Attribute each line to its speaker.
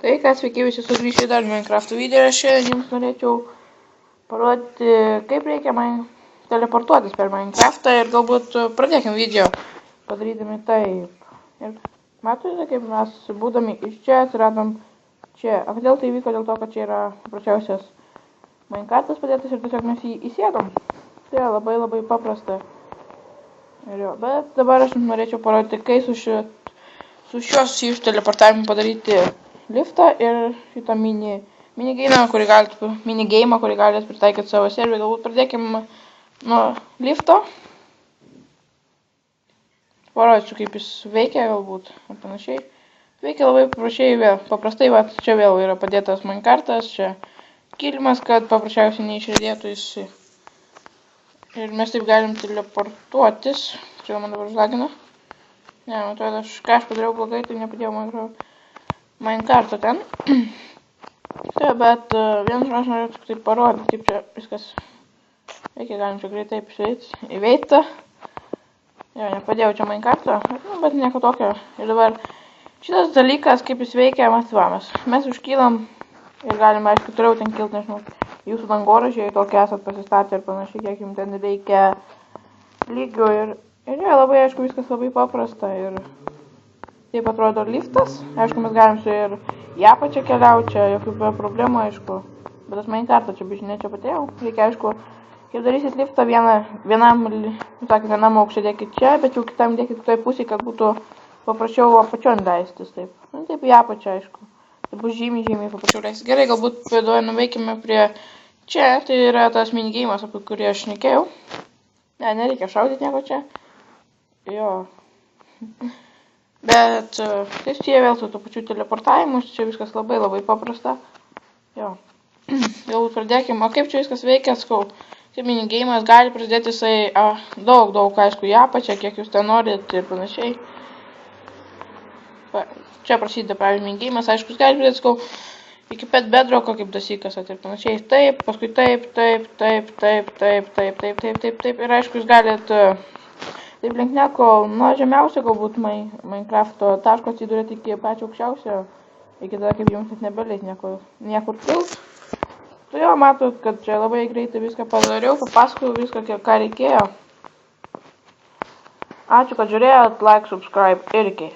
Speaker 1: Tai ką sveiki visi sugrįžę dar Minecraft video, šiandien jums norėčiau parodyti, kaip reikia man teleportuotis per Minecraftą ir galbūt pradėkim video padarydami taip. Ir matote, kaip mes būdami iš čia atsiradom čia. O kodėl tai vyko? Dėl to, kad čia yra paprasčiausias Minecraftas padėtas ir tiesiog mes jį įsėdom. Tai labai paprasta. Ir jo, bet dabar aš norėčiau parodyti, kai su šiuo susijusiu teleportavimu padaryti liftą ir šitą minigeimą, kurį galite pritaikyti savo serverį. Galbūt pradėkime nuo lifto. Parodysiu, kaip jis veikia, galbūt, ar panašiai. Veikia labai paprastai, va, čia vėl yra padėtas minecartas, čia kilimas, kad paprasčiausiai neišridėtų jis. Ir mes taip galim teleportuotis. Čia man dabar užlagino. Ne, man atrodo, ką aš padariau blogai, tai nepadėjau minecarto ten. Tai, bet vienas aš noriu taip parodyti, kaip čia viskas veikia, galim čia greitai įveikti. Jo, nepadėjau čia minecarto, bet nieko tokio. Ir dabar šitas dalykas, kaip jis veikia, mes užkylam ir galime, aišku, toliau ten kilti, nežinau, jūsų dangoraižiai, tokį esat pasistatę ir panašiai, kiek jums ten reikia lygių. Ir jo, labai, aišku, viskas labai paprasta ir taip atrodo liftas. Aišku, mes galim su ir į apačią keliauti, čia jokių problemų, aišku. Bet tas minecartą čia bišinė čia patėjau. Reikia, aišku, kaip darysit liftą, vienam aukšte dėkit čia, bet jau kitam dėkit kitoj pusėje, kad būtų paprasčiau apačion leistis. Taip, taip į apačią, aišku. Tai bus žymiai paprasčiau leistis. Gerai, galbūt nuveikime prie čia. Tai yra tas minigeimas, apie kurį aš šnekėjau. Ne, nereikia šaudyti nieko čia. Jo. Bet tai susiję vėl su to pačiu teleportavimu, čia viskas labai paprasta. Jo. Galbūt pradėkime. O kaip čia viskas veikia, sakau, tai minigeimas gali prasidėti jisai daug, aišku, į apačią, kiek jūs ten norit ir panašiai. Čia prasideda, pavyzdžiui, minigeimas, aišku, jūs gali pradėti, sakau, iki pet bedroko kaip dasykas ir panašiai. Taip, paskui taip. Ir aišku, jūs galit taip linkne, kol nuo žemiausio galbūt Minecrafto taško atsidurėt iki pačio aukščiausio, iki tada, kaip jums net nebeleis niekur kilt. Tai jo, matot, kad čia labai greitai viską padariau, papasakojau viską, ką reikėjo. Ačiū, kad žiūrėjot, like, subscribe ir iki.